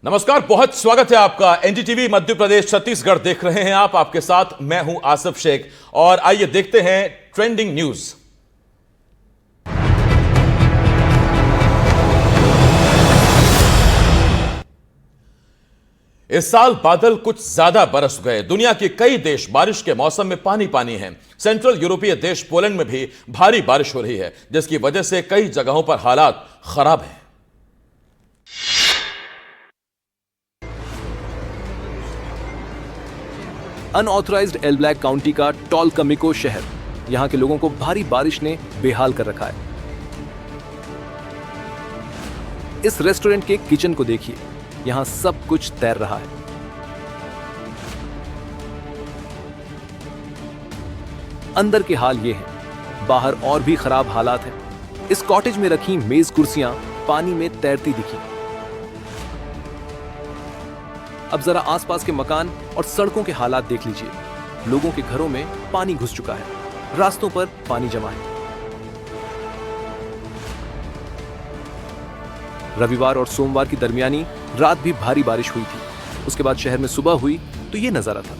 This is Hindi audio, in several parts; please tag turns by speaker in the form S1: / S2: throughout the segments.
S1: नमस्कार, बहुत स्वागत है आपका। एनडीटीवी मध्य प्रदेश छत्तीसगढ़ देख रहे हैं आप। आपके साथ मैं हूं आसिफ शेख और आइए देखते हैं ट्रेंडिंग न्यूज। इस साल बादल कुछ ज्यादा बरस गए। दुनिया के कई देश बारिश के मौसम में पानी पानी हैं। सेंट्रल यूरोपीय देश पोलैंड में भी भारी बारिश हो रही है, जिसकी वजह से कई जगहों पर हालात खराब हैं।
S2: अनऑथराइज्ड एल ब्लैक काउंटी का टॉलकमिको शहर, यहां के लोगों को भारी बारिश ने बेहाल कर रखा है। इस रेस्टोरेंट के किचन को देखिए, यहां सब कुछ तैर रहा है। अंदर के हाल ये हैं, बाहर और भी खराब हालात हैं। इस कॉटेज में रखी मेज कुर्सियां पानी में तैरती दिखी। अब जरा आसपास के मकान और सड़कों के हालात देख लीजिए। लोगों के घरों में पानी घुस चुका है, रास्तों पर पानी जमा है। रविवार और सोमवार की दरमियानी रात भी भारी बारिश हुई थी। उसके बाद शहर में सुबह हुई तो यह नजारा था।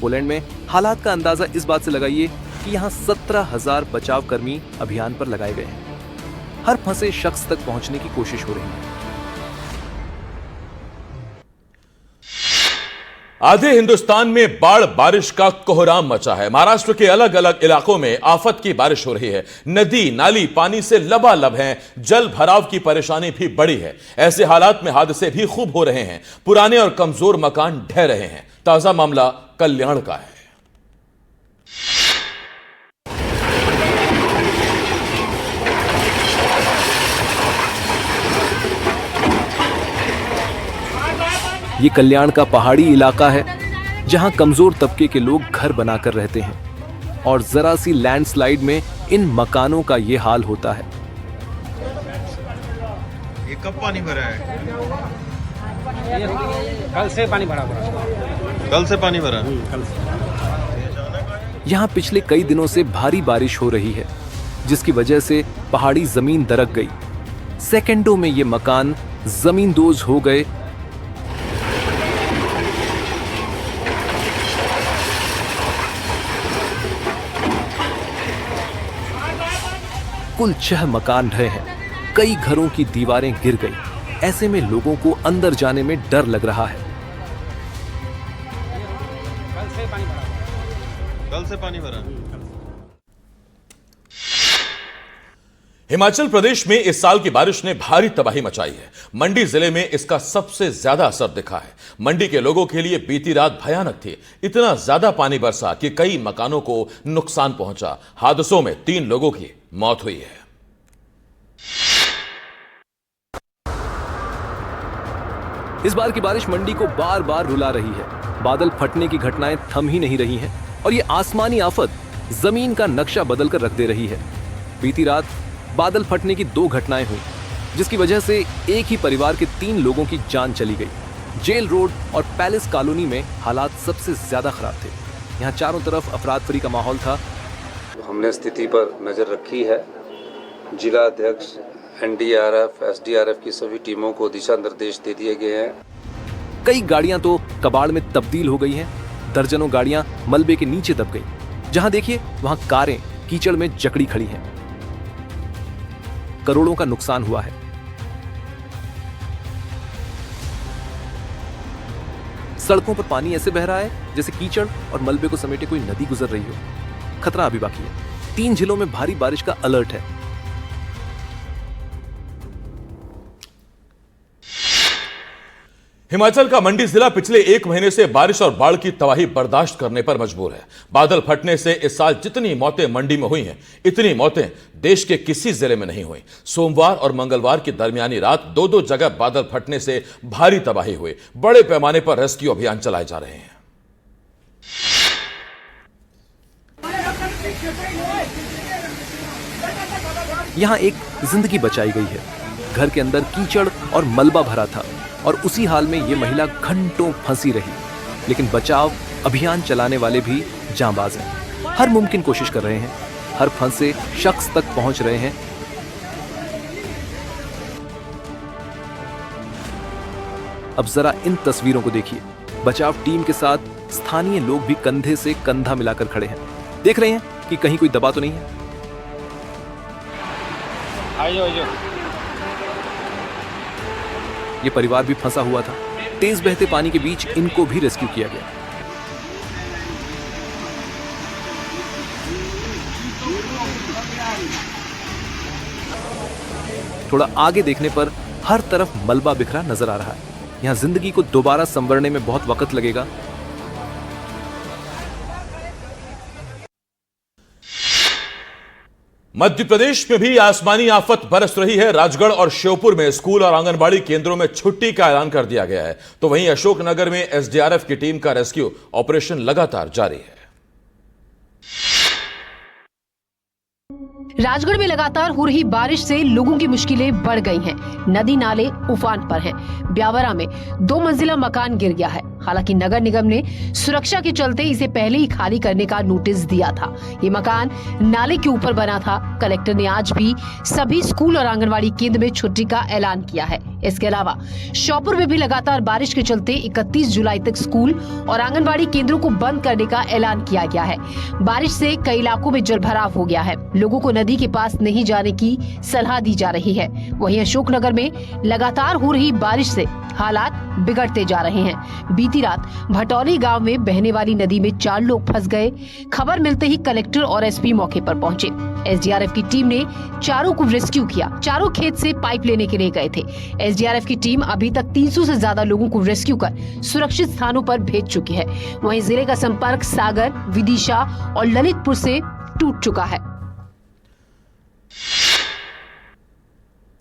S2: पोलैंड में हालात का अंदाजा इस बात से लगाइए कि यहां 17,000 बचाव कर्मी अभियान पर लगाए गए हैं। हर फंसे शख्स तक पहुंचने की कोशिश हो रही है।
S1: आधे हिंदुस्तान में बाढ़ बारिश का कोहराम मचा है। महाराष्ट्र के अलग अलग इलाकों में आफत की बारिश हो रही है। नदी नाली पानी से लबालब हैं। जल भराव की परेशानी भी बढ़ी है। ऐसे हालात में हादसे भी खूब हो रहे हैं। पुराने और कमजोर मकान ढह रहे हैं। ताजा मामला कल्याण का है।
S2: ये कल्याण का पहाड़ी इलाका है, जहां कमजोर तबके के लोग घर बनाकर रहते हैं और जरा सी लैंडस्लाइड में इन मकानों का ये हाल होता है।
S3: ये कब पानी भरा है?
S4: कल से पानी भरा।
S3: कल से पानी भरा।
S4: कल से।
S2: यहाँ पिछले कई दिनों से भारी बारिश हो रही है, जिसकी वजह से पहाड़ी जमीन दरक गई। सेकंडों में ये मकान जमींदोज हो गए। कुल 6 मकान ढहे हैं। कई घरों की दीवारें गिर गई। ऐसे में लोगों को अंदर जाने में डर लग रहा है।
S4: कल से पानी भरा।
S3: कल से पानी भरा।
S1: हिमाचल प्रदेश में इस साल की बारिश ने भारी तबाही मचाई है। मंडी जिले में इसका सबसे ज्यादा असर दिखा है। मंडी के लोगों के लिए बीती रात भयानक थी। इतना ज्यादा पानी बरसा कि कई मकानों को नुकसान पहुंचा। हादसों में 3 लोगों की मौत हुई है।
S2: इस बार की बारिश मंडी को बार बार रुला रही है। बादल फटने की घटनाएं थम ही नहीं रही हैं और ये आसमानी आफत जमीन का नक्शा बदल कर रख दे रही है। बीती रात बादल फटने की 2 घटनाएं हुई, जिसकी वजह से एक ही परिवार के 3 लोगों की जान चली गई। जेल रोड और पैलेस कॉलोनी में हालात सबसे ज्यादा खराब थे। यहाँ चारों तरफ अफरातफरी का माहौल था।
S5: हमने स्थिति पर नज़र रखी है। जिला अध्यक्ष, एनडीआरएफ, एसडीआरएफ की सभी टीमों को दिशा निर्देश दे दिए गए हैं।
S2: कई गाड़ियां तो कबाड़ में तब्दील हो गई हैं। दर्जनों गाड़ियां मलबे के नीचे दब गई। जहां देखिए वहां कारें कीचड़ में जकड़ी खड़ी हैं। करोड़ों का नुकसान हुआ है। सड़कों पर पानी ऐसे बह रहा है जैसे कीचड़ और मलबे को समेटे कोई नदी गुजर रही हो। खतरा अभी बाकी है। 3 जिलों में भारी बारिश का अलर्ट है।
S1: हिमाचल का मंडी जिला पिछले 1 महीने से बारिश और बाढ़ की तबाही बर्दाश्त करने पर मजबूर है। बादल फटने से इस साल जितनी मौतें मंडी में हुई हैं, इतनी मौतें देश के किसी जिले में नहीं हुई। सोमवार और मंगलवार की दरमियानी रात 2-2 जगह बादल फटने से भारी तबाही हुई। बड़े पैमाने पर रेस्क्यू अभियान चलाए जा रहे हैं।
S2: यहां एक जिंदगी बचाई गई है। घर के अंदर कीचड़ और मलबा भरा था और उसी हाल में ये महिला घंटों फंसी रही। लेकिन बचाव अभियान चलाने वाले भी जांबाज हैं। हर मुमकिन कोशिश कर रहे हैं। हर फंसे शख्स तक पहुंच रहे हैं। अब जरा इन तस्वीरों को देखिए। बचाव टीम के साथ स्थानीय लोग भी कंधे से कंधा मिलाकर खड़े हैं। देख रहे हैं कि कहीं कोई दबा तो नहीं है।
S4: आइयो
S2: ये परिवार भी फंसा हुआ था। तेज बहते पानी के बीच इनको भी रेस्क्यू किया गया। थोड़ा आगे देखने पर हर तरफ मलबा बिखरा नजर आ रहा है। यहां जिंदगी को दोबारा संवरने में बहुत वक्त लगेगा।
S1: मध्य प्रदेश में भी आसमानी आफत बरस रही है। राजगढ़ और श्योपुर में स्कूल और आंगनबाड़ी केंद्रों में छुट्टी का ऐलान कर दिया गया है, तो वहीं अशोकनगर में एसडीआरएफ की टीम का रेस्क्यू ऑपरेशन लगातार जारी है।
S6: राजगढ़ में लगातार हो रही बारिश से लोगों की मुश्किलें बढ़ गई हैं। नदी नाले उफान पर हैं। ब्यावरा में 2 मंजिला मकान गिर गया है। हालांकि नगर निगम ने सुरक्षा के चलते इसे पहले ही खाली करने का नोटिस दिया था। ये मकान नाले के ऊपर बना था। कलेक्टर ने आज भी सभी स्कूल और आंगनबाड़ी केंद्र में छुट्टी का ऐलान किया है। इसके अलावा श्योपुर में भी लगातार बारिश के चलते 31 जुलाई तक स्कूल और आंगनबाड़ी केंद्रों को बंद करने का ऐलान किया गया है। बारिश से कई इलाकों में जलभराव हो गया है। लोगों को नदी के पास नहीं जाने की सलाह दी जा रही है। वहीं अशोकनगर में लगातार हो रही बारिश से हालात बिगड़ते जा रहे हैं। बीती रात भटौली गांव में बहने वाली नदी में 4 लोग फंस गए। खबर मिलते ही कलेक्टर और एसपी मौके पर पहुंचे। एसडीआरएफ की टीम ने चारों को रेस्क्यू किया। चारों खेत से पाइप लेने के लिए गए थे। एसडीआरएफ की टीम अभी तक 300 से ज्यादा लोगों को रेस्क्यू कर सुरक्षित स्थानों पर भेज चुकी है। वहीं जिले का संपर्क सागर, विदिशा और ललितपुर से टूट चुका है।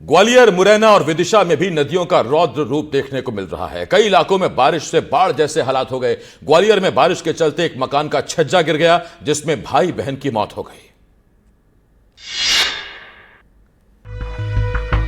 S1: ग्वालियर, मुरैना और विदिशा में भी नदियों का रौद्र रूप देखने को मिल रहा है। कई इलाकों में बारिश से बाढ़ जैसे हालात हो गए। ग्वालियर में बारिश के चलते एक मकान का छज्जा गिर गया, जिसमें भाई बहन की मौत हो गई।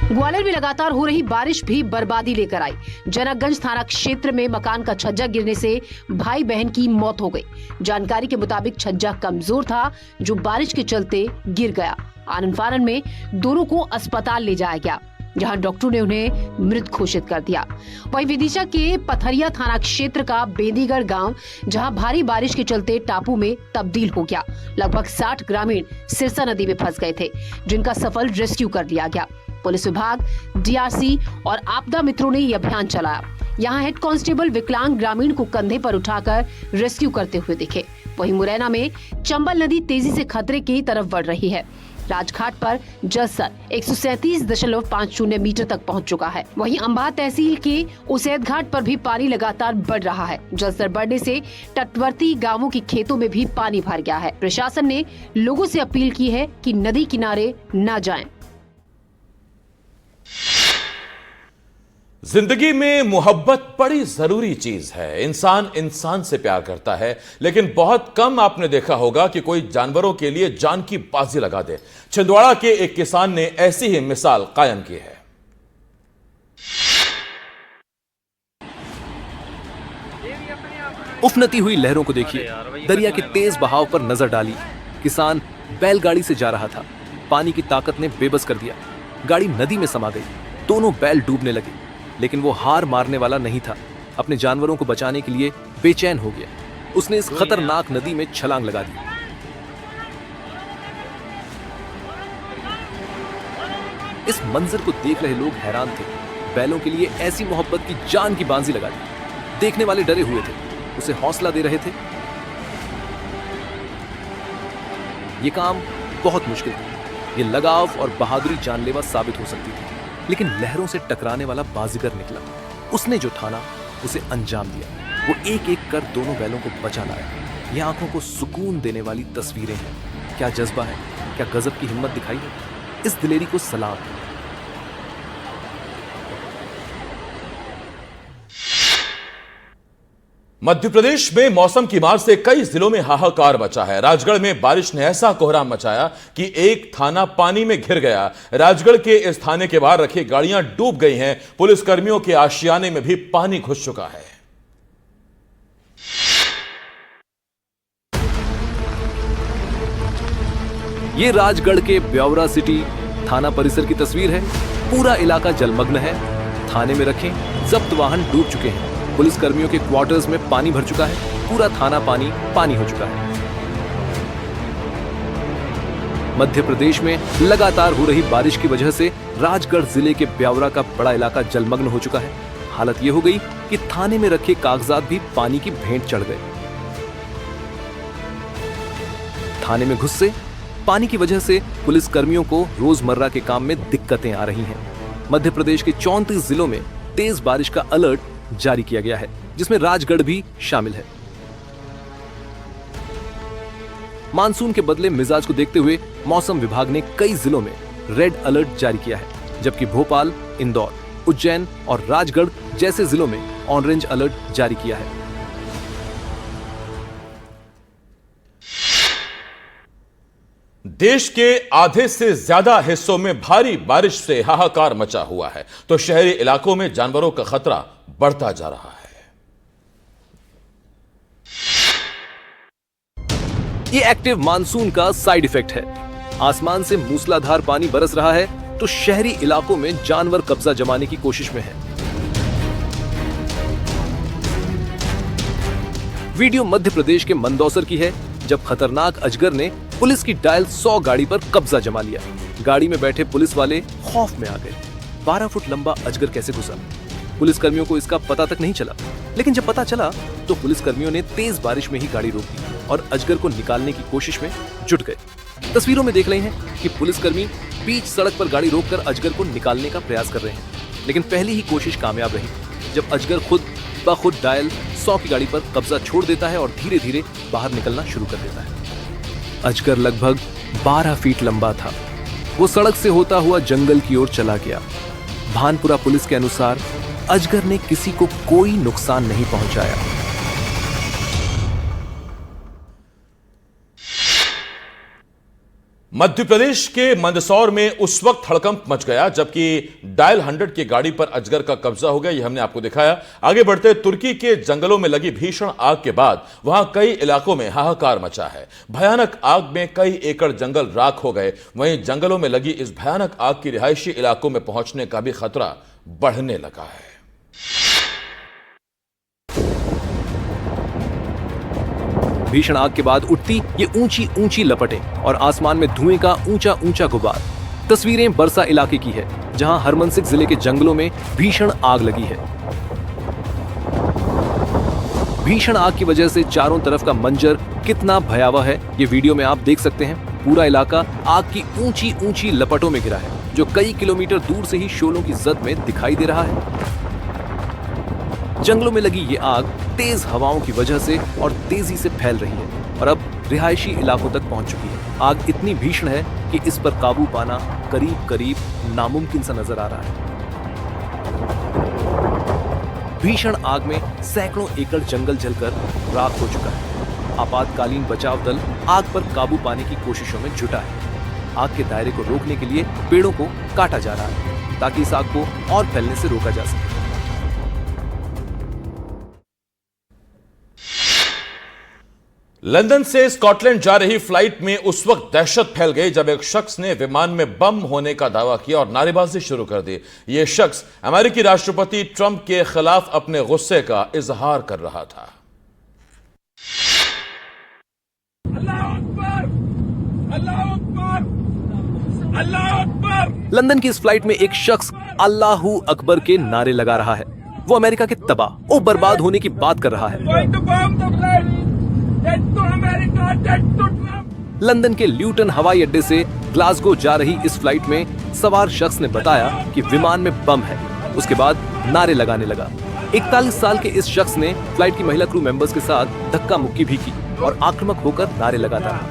S6: ग्वालियर में लगातार हो रही बारिश भी बर्बादी लेकर आई। जनकगंज थाना क्षेत्र में मकान का छज्जा गिरने से भाई बहन की मौत हो गई। जानकारी के मुताबिक छज्जा कमजोर था, जो बारिश के चलते गिर गया। आनन फानन में दोनों को अस्पताल ले जाया गया, जहां डॉक्टरों ने उन्हें मृत घोषित कर दिया। वहीं विदिशा के पथरिया थाना क्षेत्र का बेंदीगढ़ गांव, जहां भारी बारिश के चलते टापू में तब्दील हो गया। लगभग 60 ग्रामीण सिरसा नदी में फंस गए थे, जिनका सफल रेस्क्यू कर लिया गया। पुलिस विभाग, डीआरसी और आपदा मित्रों ने ये अभियान चलाया। यहाँ हेड कांस्टेबल विकलांग ग्रामीण को कंधे पर उठाकर रेस्क्यू करते हुए दिखे। वहीं मुरैना में चंबल नदी तेजी से खतरे की तरफ बढ़ रही है। राजघाट पर जलस्तर 137.50 मीटर तक पहुंच चुका है। वहीं अंबाह तहसील के उसैद घाट पर भी पानी लगातार बढ़ रहा है। जलस्तर बढ़ने से तटवर्ती गांवों के खेतों में भी पानी भर गया है। प्रशासन ने लोगों से अपील की है कि नदी किनारे न जाएं।
S1: जिंदगी में मोहब्बत बड़ी जरूरी चीज है। इंसान इंसान से प्यार करता है, लेकिन बहुत कम आपने देखा होगा कि कोई जानवरों के लिए जान की बाजी लगा दे। छिंदवाड़ा के एक किसान ने ऐसी ही मिसाल कायम की है।
S2: उफनती हुई लहरों को देखिए। दरिया के तेज बहाव पर नजर डाली। किसान बैलगाड़ी से जा रहा था। पानी की ताकत ने बेबस कर दिया। गाड़ी नदी में समा गई। दोनों बैल डूबने लगे, लेकिन वो हार मारने वाला नहीं था। अपने जानवरों को बचाने के लिए बेचैन हो गया। उसने इस खतरनाक नदी में छलांग लगा दी। इस मंजर को देख रहे लोग हैरान थे। बैलों के लिए ऐसी मोहब्बत की जान की बांजी लगा दी। देखने वाले डरे हुए थे, उसे हौसला दे रहे थे। ये काम बहुत मुश्किल था। ये लगाव और बहादुरी जानलेवा साबित हो सकती थी, लेकिन लहरों से टकराने वाला बाजीगर निकला। उसने जो ठाना उसे अंजाम दिया। वो एक एक कर दोनों बैलों को बचा लाया। ये आंखों को सुकून देने वाली तस्वीरें हैं। क्या जज्बा है, क्या गजब की हिम्मत दिखाई है। इस दिलेरी को सलाम।
S1: मध्य प्रदेश में मौसम की मार से कई जिलों में हाहाकार मचा है। राजगढ़ में बारिश ने ऐसा कोहराम मचाया कि एक थाना पानी में घिर गया। राजगढ़ के इस थाने के बाहर रखी गाड़ियां डूब गई हैं। पुलिसकर्मियों के आशियाने में भी पानी घुस चुका है।
S2: ये राजगढ़ के ब्यावरा सिटी थाना परिसर की तस्वीर है। पूरा इलाका जलमग्न है। थाने में रखे जब्त वाहन डूब चुके हैं। पुलिस कर्मियों के क्वार्टर्स में पानी भर चुका है। पूरा थाना पानी हो चुका है। मध्य प्रदेश में लगातार हो रही बारिश की वजह से राजगढ़ जिले के ब्यावरा का बड़ा इलाका जलमग्न हो चुका है। हालत यह हो गई कि थाने में रखे कागजात भी पानी की भेंट चढ़ गए। थाने में घुसे पानी की वजह से पुलिस कर्मियों को रोजमर्रा के काम में दिक्कतें आ रही हैं। मध्य प्रदेश के 34 जिलों में तेज बारिश का अलर्ट जारी किया गया है, जिसमें राजगढ़ भी शामिल है। मानसून के बदले मिजाज को देखते हुए मौसम विभाग ने कई जिलों में रेड अलर्ट जारी किया है, जबकि भोपाल, इंदौर, उज्जैन और राजगढ़ जैसे जिलों में ऑरेंज अलर्ट जारी किया है।
S1: देश के आधे से ज्यादा हिस्सों में भारी बारिश से हाहाकार मचा हुआ है, तो शहरी इलाकों में जानवरों का खतरा बढ़ता जा रहा है।
S2: ये एक्टिव मानसून का साइड इफेक्ट है। आसमान से मूसलाधार पानी बरस रहा है, तो शहरी इलाकों में जानवर कब्जा जमाने की कोशिश में है। वीडियो मध्य प्रदेश के मंदसौर की है, जब खतरनाक अजगर ने पुलिस की डायल 100 गाड़ी पर कब्जा जमा लिया। गाड़ी में बैठे पुलिस वाले खौफ में आ गए। 12 फुट लंबा अजगर कैसे घुसा? पुलिस कर्मियों को इसका पता तक नहीं चला, लेकिन जब पता चला तो पुलिस कर्मियों ने तेज बारिश में ही गाड़ी रोक दी और अजगर को निकालने की कोशिश में जुट गए। तस्वीरों में देख रहे हैं कि पुलिसकर्मी बीच सड़क पर गाड़ी रोककर अजगर को निकालने का प्रयास कर रहे हैं, लेकिन पहली ही कोशिश कामयाब रही, जब अजगर खुद ब खुद डायल 100 की गाड़ी पर कब्जा छोड़ देता है और धीरे धीरे बाहर निकलना शुरू कर देता है। अजगर लगभग 12 फीट लंबा था। वो सड़क से होता हुआ जंगल की ओर चला गया। भानपुरा पुलिस के अनुसार अजगर ने किसी को कोई नुकसान नहीं पहुंचाया।
S1: मध्य प्रदेश के मंदसौर में उस वक्त हड़कंप मच गया जबकि डायल 100 की गाड़ी पर अजगर का कब्जा हो गया। यह हमने आपको दिखाया। आगे बढ़ते तुर्की के जंगलों में लगी भीषण आग के बाद वहां कई इलाकों में हाहाकार मचा है। भयानक आग में कई एकड़ जंगल राख हो गए। वहीं जंगलों में लगी इस भयानक आग की रिहायशी इलाकों में पहुंचने का भी खतरा बढ़ने लगा है।
S2: भीषण आग के बाद उठती ये ऊंची ऊंची लपटें और आसमान में धुएं का ऊंचा ऊंचा गुबार। तस्वीरें बरसा इलाके की है, जहां हरमनसिक जिले के जंगलों में भीषण आग लगी है। भीषण आग की वजह से चारों तरफ का मंजर कितना भयावह है, ये वीडियो में आप देख सकते हैं। पूरा इलाका आग की ऊंची ऊंची लपटों में घिरा है, जो कई किलोमीटर दूर से ही शोलों की जद में दिखाई दे रहा है। जंगलों में लगी ये आग तेज हवाओं की वजह से और तेजी से फैल रही है और अब रिहायशी इलाकों तक पहुंच चुकी है। आग इतनी भीषण है कि इस पर काबू पाना करीब करीब नामुमकिन सा नजर आ रहा है। भीषण आग में सैकड़ों एकड़ जंगल जलकर राख हो चुका है। आपातकालीन बचाव दल आग पर काबू पाने की कोशिशों में जुटा है। आग के दायरे को रोकने के लिए पेड़ों को काटा जा रहा है ताकि इस आग को और फैलने से रोका जा सके।
S1: लंदन से स्कॉटलैंड जा रही फ्लाइट में उस वक्त दहशत फैल गई जब एक शख्स ने विमान में बम होने का दावा किया और नारेबाजी शुरू कर दी। यह शख्स अमेरिकी राष्ट्रपति ट्रंप के खिलाफ अपने गुस्से का इजहार कर रहा था।
S2: लंदन की इस फ्लाइट में एक शख्स अल्लाहू अकबर के नारे लगा रहा है। वो अमेरिका के तबाह और बर्बाद होने की बात कर रहा है। लंदन के ल्यूटन हवाई अड्डे से ग्लासगो जा रही इस फ्लाइट में सवार शख्स ने बताया कि विमान में बम है। उसके बाद नारे लगाने लगा। 41 साल के इस शख्स ने फ्लाइट की महिला क्रू मेंबर्स के साथ धक्का मुक्की भी की और आक्रामक होकर नारे लगाता रहा।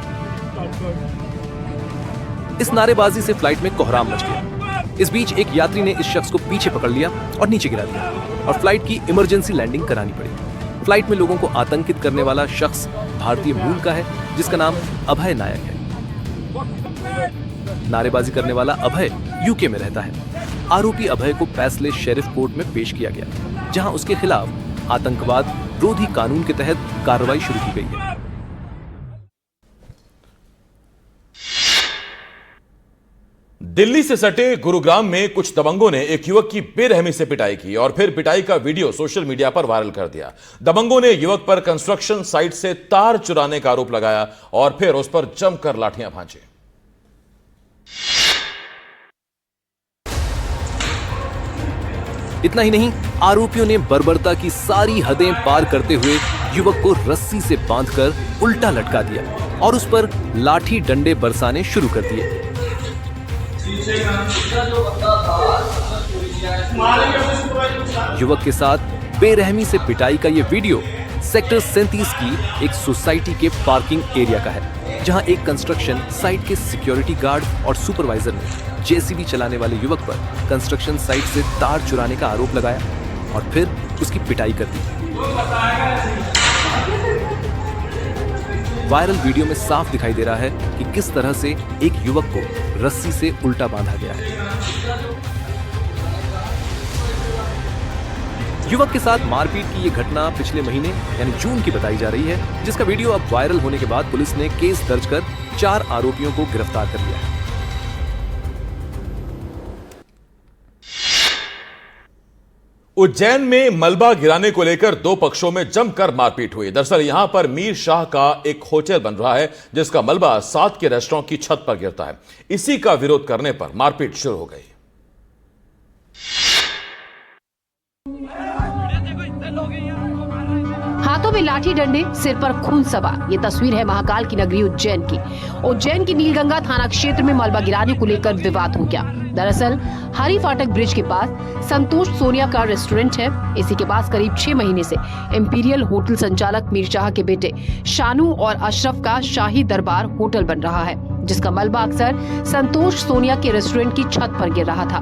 S2: इस नारेबाजी से फ्लाइट में कोहराम मच गया। इस बीच एक यात्री ने इस शख्स को पीछे पकड़ लिया और नीचे गिरा दिया और फ्लाइट की इमरजेंसी लैंडिंग करानी पड़ी। फ्लाइट में लोगों को आतंकित करने वाला शख्स भारतीय मूल का है, जिसका नाम अभय नायक है। नारेबाजी करने वाला अभय यूके में रहता है। आरोपी अभय को पैसले शेरिफ कोर्ट में पेश किया गया, जहां उसके खिलाफ आतंकवाद विरोधी कानून के तहत कार्रवाई शुरू की गई है।
S1: दिल्ली से सटे गुरुग्राम में कुछ दबंगों ने एक युवक की बेरहमी से पिटाई की और फिर पिटाई का वीडियो सोशल मीडिया पर वायरल कर दिया। दबंगों ने युवक पर कंस्ट्रक्शन साइट से तार चुराने का आरोप लगाया और फिर उस पर जमकर लाठियां भांजी।
S2: इतना ही नहीं, आरोपियों ने बर्बरता की सारी हदें पार करते हुए युवक को रस्सी से बांधकर उल्टा लटका दिया और उस पर लाठी डंडे बरसाने शुरू कर दिए। युवक के साथ बेरहमी से पिटाई का यह वीडियो सेक्टर 37 की एक सोसाइटी के पार्किंग एरिया का है, जहां एक कंस्ट्रक्शन साइट के सिक्योरिटी गार्ड और सुपरवाइजर ने जेसीबी चलाने वाले युवक पर कंस्ट्रक्शन साइट से तार चुराने का आरोप लगाया और फिर उसकी पिटाई कर दी। वायरल वीडियो में साफ दिखाई दे रहा है कि किस तरह से एक युवक को रस्सी से उल्टा बांधा गया है। युवक के साथ मारपीट की यह घटना पिछले महीने यानी जून की बताई जा रही है, जिसका वीडियो अब वायरल होने के बाद पुलिस ने केस दर्ज कर 4 आरोपियों को गिरफ्तार कर लिया है।
S1: उज्जैन में मलबा गिराने को लेकर 2 पक्षों में जमकर मारपीट हुई। दरअसल यहां पर मीर शाह का एक होटल बन रहा है, जिसका मलबा साथ के रेस्टोरेंट की छत पर गिरता है। इसी का विरोध करने पर मारपीट शुरू हो गई।
S6: हाथों में लाठी डंडे, सिर पर खून सवार। ये तस्वीर है महाकाल की नगरी उज्जैन की। उज्जैन की नीलगंगा थाना क्षेत्र में मलबा गिराने को लेकर विवाद हो गया। दरअसल हरी फाटक ब्रिज के पास संतोष सोनिया का रेस्टोरेंट है। इसी के पास करीब 6 महीने से इंपीरियल होटल संचालक मीर शाह के बेटे शानू और अशरफ का शाही दरबार होटल बन रहा है, जिसका मलबा अक्सर संतोष सोनिया के रेस्टोरेंट की छत पर गिर रहा था।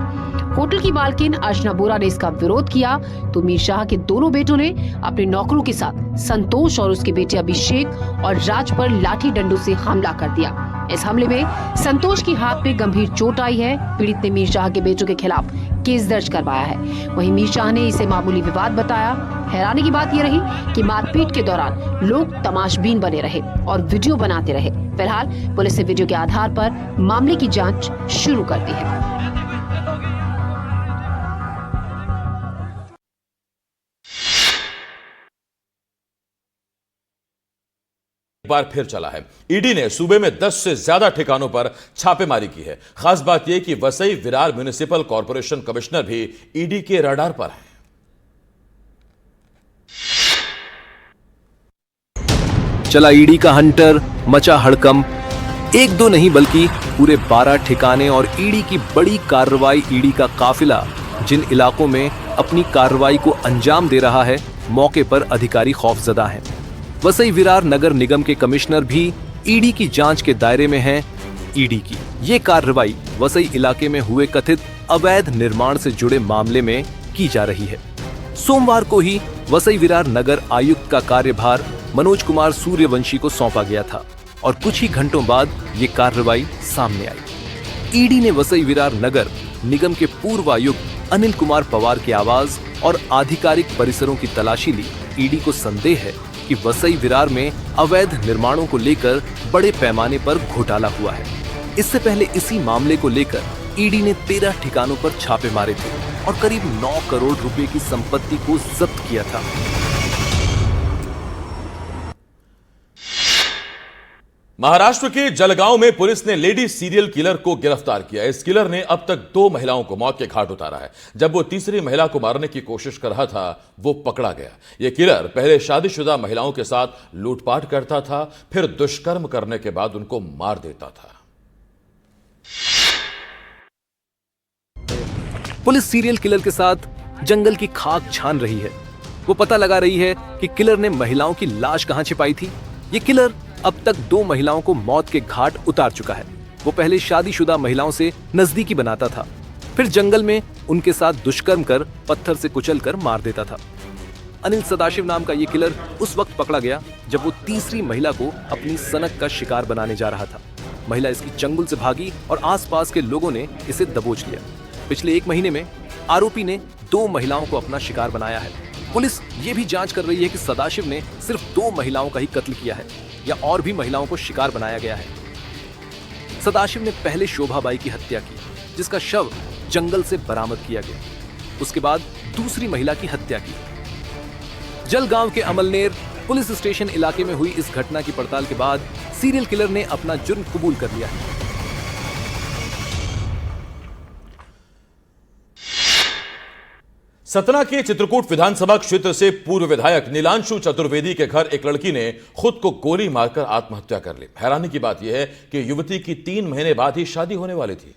S6: होटल की मालकिन अर्चना बोरा ने इसका विरोध किया तो मीर शाह के दोनों बेटों ने अपने नौकरों के साथ संतोष और उसके बेटे अभिषेक और राज पर लाठी डंडों से हमला कर दिया। इस हमले में संतोष की हाथ में गंभीर चोट आई है। पीड़ित ने मीर शाह के बेटों के खिलाफ केस दर्ज करवाया है। वहीं मीर शाह ने इसे मामूली विवाद बताया। हैरानी की बात यह रही कि मारपीट के दौरान लोग तमाशबीन बने रहे और वीडियो बनाते रहे। फिलहाल पुलिस ने वीडियो के आधार पर मामले की जांच शुरू कर दी है।
S1: बार फिर चला है। ईडी ने सूबे में 10 से ज्यादा ठिकानों पर छापेमारी की है। खास बात यह कि Vasai Virar municipal corporation commissioner भी ईडी के रडार पर हैं।
S2: चला ईडी का हंटर, मचा हड़कंप। 1-2 नहीं बल्कि पूरे 12 ठिकाने और ईडी की बड़ी कार्रवाई। ईडी का काफिला जिन इलाकों में अपनी कार्रवाई को अंजाम दे रहा है, मौके पर अधिकारी खौफजदा हैं। वसई विरार नगर निगम के कमिश्नर भी ईडी की जांच के दायरे में हैं। ईडी की ये कार्रवाई वसई इलाके में हुए कथित अवैध निर्माण से जुड़े मामले में की जा रही है। सोमवार को ही वसई विरार नगर आयुक्त का कार्यभार मनोज कुमार सूर्यवंशी को सौंपा गया था और कुछ ही घंटों बाद ये कार्रवाई सामने आई। ईडी ने वसई विरार नगर निगम के पूर्व आयुक्त अनिल कुमार पवार के आवास और आधिकारिक परिसरों की तलाशी ली। ईडी को संदेह है कि वसई विरार में अवैध निर्माणों को लेकर बड़े पैमाने पर घोटाला हुआ है। इससे पहले इसी मामले को लेकर ईडी ने 13 ठिकानों पर छापे मारे थे और करीब 9 करोड़ रुपए की संपत्ति को जब्त किया था।
S1: महाराष्ट्र के जलगांव में पुलिस ने लेडी सीरियल किलर को गिरफ्तार किया। इस किलर ने अब तक 2 महिलाओं को मौत के घाट उतारा है। जब वो तीसरी महिला को मारने की कोशिश कर रहा था, वो पकड़ा गया। ये किलर पहले शादीशुदा महिलाओं के साथ लूटपाट करता था, फिर दुष्कर्म करने के बाद उनको मार देता था।
S2: पुलिस सीरियल किलर के साथ जंगल की खाक छान रही है। वो पता लगा रही है कि किलर ने महिलाओं की लाश कहां छिपाई थी। ये किलर अब तक 2 महिलाओं को मौत के घाट उतार चुका है। वो पहले शादीशुदा महिलाओं से नजदीकी बनाता था, फिर जंगल में उनके साथ दुष्कर्म कर पत्थर से कुचलकर मार देता था। अनिल सदाशिव नाम का ये किलर उस वक्त पकड़ा गया जब वो तीसरी महिला को अपनी सनक का शिकार बनाने जा रहा था। महिला इसकी चंगुल से भागी और आसपास के लोगों ने इसे दबोच लिया। पिछले 1 महीने में आरोपी ने 2 महिलाओं को अपना शिकार बनाया है। पुलिस ये भी जांच कर रही है कि सदाशिव ने सिर्फ 2 महिलाओं का ही कत्ल किया है या और भी महिलाओं को शिकार बनाया गया है। सदाशिव ने पहले शोभाबाई की हत्या की, जिसका शव जंगल से बरामद किया गया। उसके बाद दूसरी महिला की हत्या की। जलगांव के अमलनेर पुलिस स्टेशन इलाके में हुई इस घटना की पड़ताल के बाद सीरियल किलर ने अपना जुर्म कबूल कर लिया है।
S1: सतना के चित्रकूट विधानसभा क्षेत्र से पूर्व विधायक नीलांशु चतुर्वेदी के घर एक लड़की ने खुद को गोली मारकर आत्महत्या कर ली। हैरानी की बात यह है कि युवती की 3 महीने बाद ही शादी होने वाली थी।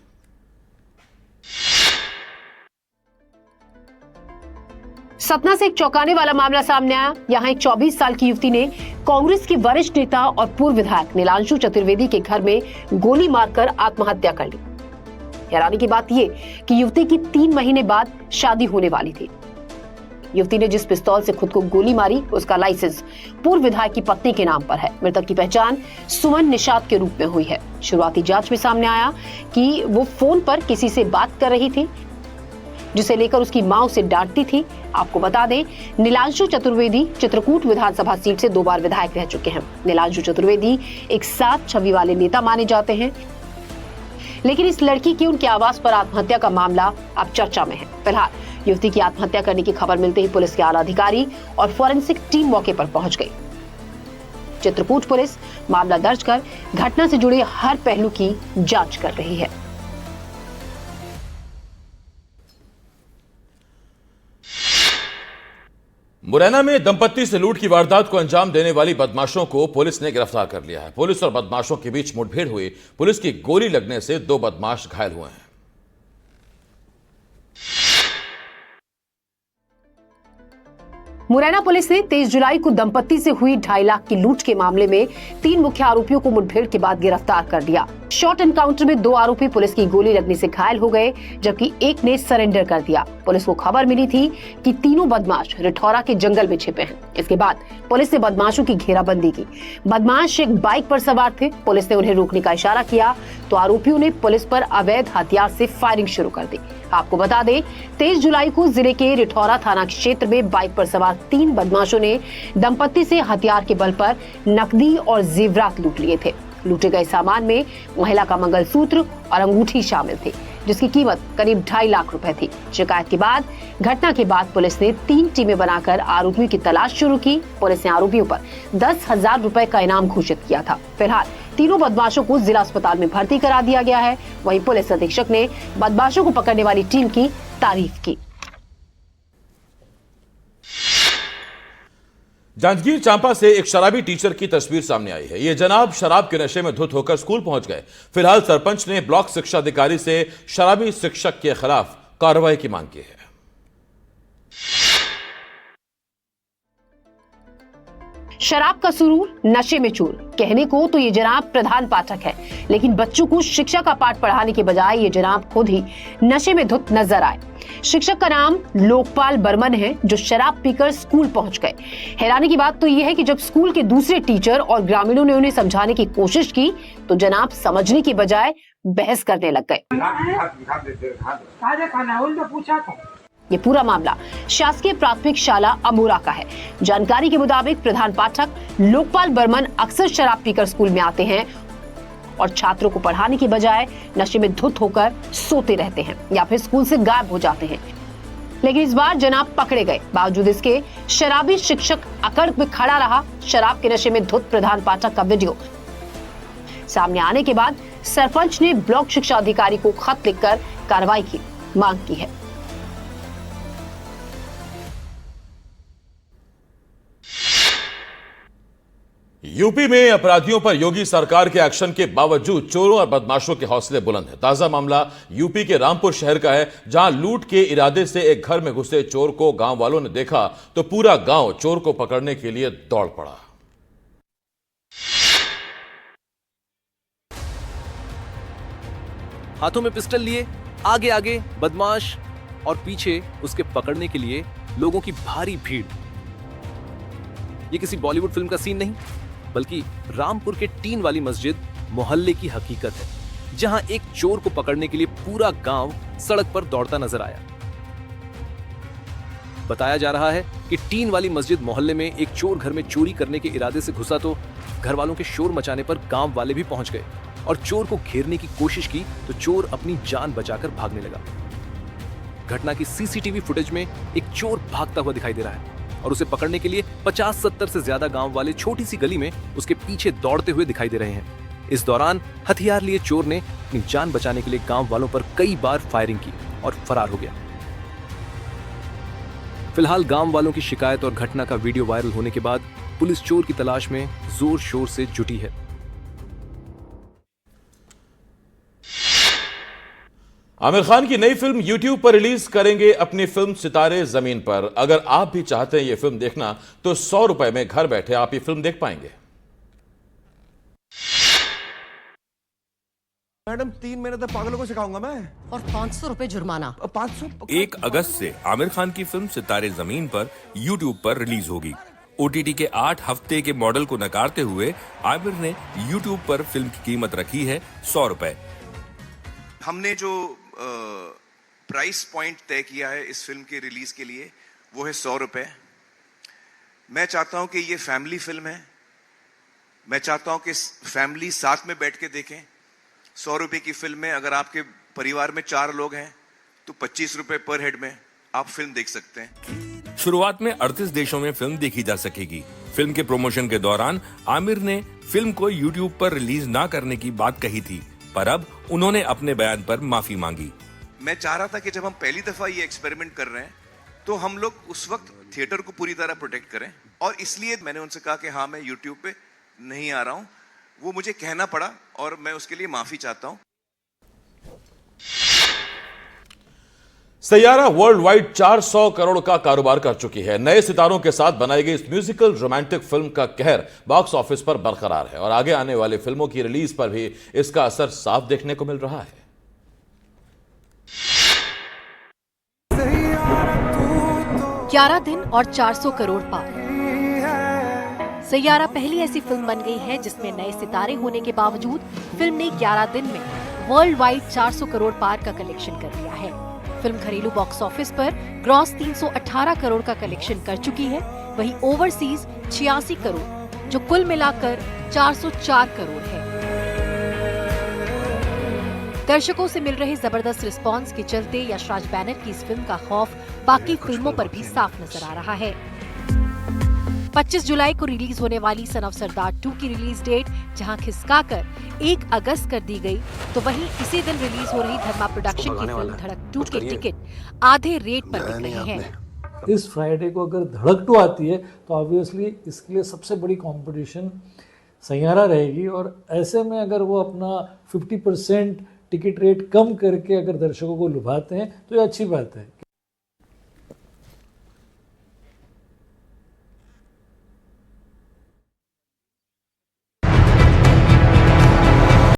S6: सतना से एक चौंकाने वाला मामला सामने आया। यहाँ एक 24 साल की युवती ने कांग्रेस के वरिष्ठ नेता और पूर्व विधायक नीलांशु चतुर्वेदी के घर में गोली मारकर आत्महत्या कर ली। हैरानी की बात यह कि युवती की 3 महीने बाद शादी होने वाली थी। युवती ने जिस पिस्तौल से खुद को गोली मारी उसका लाइसेंस पूर्व विधायक की पत्नी के नाम पर है। मृतक की पहचान सुमन निषाद के रूप में हुई है। शुरुआती जांच में सामने आया कि वो फोन पर किसी से बात कर रही थी, जिसे लेकर उसकी मां उसे डांटती थी। आपको बता दें, नीलांशु चतुर्वेदी चित्रकूट विधानसभा सीट से 2 बार विधायक रह चुके हैं। नीलांशु चतुर्वेदी एक साफ छवि वाले नेता माने जाते हैं, लेकिन इस लड़की की उनके आवास पर आत्महत्या का मामला अब चर्चा में है। फिलहाल युवती की आत्महत्या करने की खबर मिलते ही पुलिस के आला अधिकारी और फॉरेंसिक टीम मौके पर पहुंच गई। चित्रकूट पुलिस मामला दर्ज कर घटना से जुड़े हर पहलू की जांच कर रही है।
S1: मुरैना में दंपत्ति से लूट की वारदात को अंजाम देने वाली बदमाशों को पुलिस ने गिरफ्तार कर लिया है। पुलिस और बदमाशों के बीच मुठभेड़ हुई। पुलिस की गोली लगने से 2 बदमाश घायल हुए हैं।
S6: मुरैना पुलिस ने 23 जुलाई को दंपत्ति से हुई 2.5 लाख की लूट के मामले में 3 मुख्य आरोपियों को मुठभेड़ के बाद गिरफ्तार कर लिया। शॉट एनकाउंटर में 2 आरोपी पुलिस की गोली लगने से घायल हो गए, जबकि एक ने सरेंडर कर दिया। पुलिस को खबर मिली थी कि तीनों बदमाश रिठौरा के जंगल में छिपे हैं। इसके बाद पुलिस ने बदमाशों की घेराबंदी की। बदमाश एक बाइक पर सवार थे। पुलिस ने उन्हें रोकने का इशारा किया तो आरोपियों ने पुलिस पर अवैध हथियार से फायरिंग शुरू कर दी। आपको बता दें, 23 जुलाई को जिले के रिठौरा थाना क्षेत्र में बाइक पर सवार 3 बदमाशों ने दंपत्ति से हथियार के बल पर नकदी और जेवरात लूट लिए थे। लूटे गए सामान में महिला का मंगलसूत्र और अंगूठी शामिल थे, जिसकी कीमत करीब 2.5 लाख रुपए थी। शिकायत के बाद घटना के बाद पुलिस ने 3 टीमें बनाकर आरोपियों की तलाश शुरू की। पुलिस ने आरोपियों पर 10,000 रुपए का इनाम घोषित किया था। फिलहाल तीनों बदमाशों को जिला अस्पताल में भर्ती करा दिया गया है। वहीं पुलिस अधीक्षक ने बदमाशों को पकड़ने वाली टीम की तारीफ की।
S1: जांजगीर चांपा से एक शराबी टीचर की तस्वीर सामने आई है। ये जनाब शराब के नशे में धुत होकर स्कूल पहुंच गए। फिलहाल सरपंच ने ब्लॉक शिक्षा अधिकारी से शराबी शिक्षक के खिलाफ कार्रवाई की मांग की है।
S6: शराब का सुरूर, नशे में चूर। कहने को तो ये जनाब प्रधान पाठक है, लेकिन बच्चों को शिक्षा का पाठ पढ़ाने के बजाय ये जनाब खुद ही नशे में धुत नजर आए। शिक्षक का नाम लोकपाल बर्मन है, जो शराब पीकर स्कूल पहुंच गए। हैरानी की बात तो यह है कि जब स्कूल के दूसरे टीचर और ग्रामीणों ने उन्हें समझाने की कोशिश की तो जनाब समझने की बजाय बहस करने लग गए। ये पूरा मामला शासकीय प्राथमिक शाला अमोरा का है। जानकारी के मुताबिक प्रधान पाठक लोकपाल बर्मन अक्सर शराब पीकर स्कूल में आते हैं और छात्रों को पढ़ाने की बजाय नशे में धुत होकर सोते रहते हैं या फिर स्कूल से गायब हो जाते हैं। लेकिन इस बार जनाब पकड़े गए। बावजूद इसके शराबी शिक्षक अकड़ में खड़ा रहा। शराब के नशे में धुत प्रधान पाठक का वीडियो सामने आने के बाद सरपंच ने ब्लॉक शिक्षा अधिकारी को खत लिखकर कार्रवाई की मांग की है।
S1: यूपी में अपराधियों पर योगी सरकार के एक्शन के बावजूद चोरों और बदमाशों के हौसले बुलंद हैं। ताजा मामला यूपी के रामपुर शहर का है, जहां लूट के इरादे से एक घर में घुसे चोर को गांव वालों ने देखा तो पूरा गांव चोर को पकड़ने के लिए दौड़ पड़ा।
S2: हाथों में पिस्टल लिए आगे आगे बदमाश और पीछे उसके पकड़ने के लिए लोगों की भारी भीड़। ये किसी बॉलीवुड फिल्म का सीन नहीं, बल्कि रामपुर के टीन वाली मस्जिद मोहल्ले की हकीकत है, जहां एक चोर को पकड़ने के लिए पूरा गांव सड़क पर दौड़ता नजर आया। बताया जा रहा है कि टीन वाली मस्जिद मोहल्ले में एक चोर घर में चोरी करने के इरादे से घुसा तो घर वालों के शोर मचाने पर गांव वाले भी पहुंच गए। और चोर को घेरने की कोशिश की तो चोर अपनी जान बचाकर भागने लगा। घटना की सीसीटीवी फुटेज में एक चोर भागता हुआ दिखाई दे रहा है और उसे पकड़ने के लिए 50-70 से ज्यादा गांव वाले छोटी सी गली में उसके पीछे दौड़ते हुए दिखाई दे रहे हैं। इस दौरान हथियार लिए चोर ने अपनी जान बचाने के लिए गांव वालों पर कई बार फायरिंग की और फरार हो गया। फिलहाल गांव वालों की शिकायत और घटना का वीडियो वायरल होने के बाद पुलिस चोर की तलाश में जोर शोर से जुटी है।
S1: आमिर खान की नई फिल्म YouTube पर रिलीज करेंगे अपनी फिल्म सितारे जमीन पर। अगर आप भी चाहते हैं ये फिल्म देखना तो 100 रुपए में घर बैठे आप ये फिल्म देख पाएंगे।
S7: मैडम 3 महीने तक पागलों को सिखाऊंगा मैं।
S8: और 500 रुपए जुर्माना।
S7: 500?
S9: 1 अगस्त से आमिर खान की फिल्म सितारे जमीन पर YouTube पर रिलीज होगी। OTT के 8 हफ्ते के मॉडल को नकारते हुए आमिर ने YouTube पर फिल्म की कीमत रखी है 100 रुपए।
S10: हमने जो प्राइस पॉइंट तय किया है इस फिल्म के रिलीज के लिए वो है 100 रुपए। मैं चाहता हूं कि ये फैमिली फिल्म है। मैं चाहता हूं कि फैमिली साथ में बैठ के देखें। 100 रुपए की फिल्म में अगर आपके परिवार में 4 लोग हैं तो 25 रुपए पर हेड में आप फिल्म देख सकते हैं।
S9: शुरुआत में 38 देशों में फिल्म देखी जा सकेगी। फिल्म के प्रमोशन के दौरान आमिर ने फिल्म को YouTube पर रिलीज ना करने की बात कही थी, पर अब उन्होंने अपने बयान पर माफी मांगी।
S10: मैं चाह रहा था कि जब हम पहली दफा ये एक्सपेरिमेंट कर रहे हैं तो हम लोग उस वक्त थिएटर को पूरी तरह प्रोटेक्ट करें, और इसलिए मैंने उनसे कहा कि हाँ मैं YouTube पे नहीं आ रहा हूं। वो मुझे कहना पड़ा और मैं उसके लिए माफी चाहता हूं।
S1: सैयारा वर्ल्ड वाइड 400 करोड़ का कारोबार कर चुकी है। नए सितारों के साथ बनाई गई इस म्यूजिकल रोमांटिक फिल्म का कहर बॉक्स ऑफिस पर बरकरार है और आगे आने वाली फिल्मों की रिलीज पर भी इसका असर साफ देखने को मिल रहा है।
S8: 11 दिन और 400 करोड़ पार। सैयारा पहली ऐसी फिल्म बन गई है जिसमें नए सितारे होने के बावजूद फिल्म ने 11 दिन में वर्ल्ड वाइड 400 करोड़ पार का कलेक्शन कर लिया है। फिल्म घरेलू बॉक्स ऑफिस पर ग्रॉस 318 करोड़ का कलेक्शन कर चुकी है। वहीं ओवरसीज 86 करोड़, जो कुल मिलाकर 404 करोड़ है। दर्शकों से मिल रहे जबरदस्त रिस्पांस के चलते यशराज बैनर की इस फिल्म का खौफ बाकी फिल्मों पर भी साफ नजर आ रहा है। 25 जुलाई को रिलीज होने वाली सन ऑफ सरदार 2 की रिलीज डेट जहां खिसकाकर 1 अगस्त कर दी गई, तो वहीं इसी दिन रिलीज हो रही धर्मा प्रोडक्शन की फिल्म धड़क 2 के टिकट आधे रेट पर बिक रहे हैं।
S11: इस फ्राइडे को अगर धड़क 2 आती है तो ऑब्वियसली इसके लिए सबसे बड़ी कंपटीशन सैयारा रहेगी, और ऐसे में अगर वो अपना 50% टिकट रेट कम करके अगर दर्शकों को लुभाते हैं तो ये अच्छी बात है।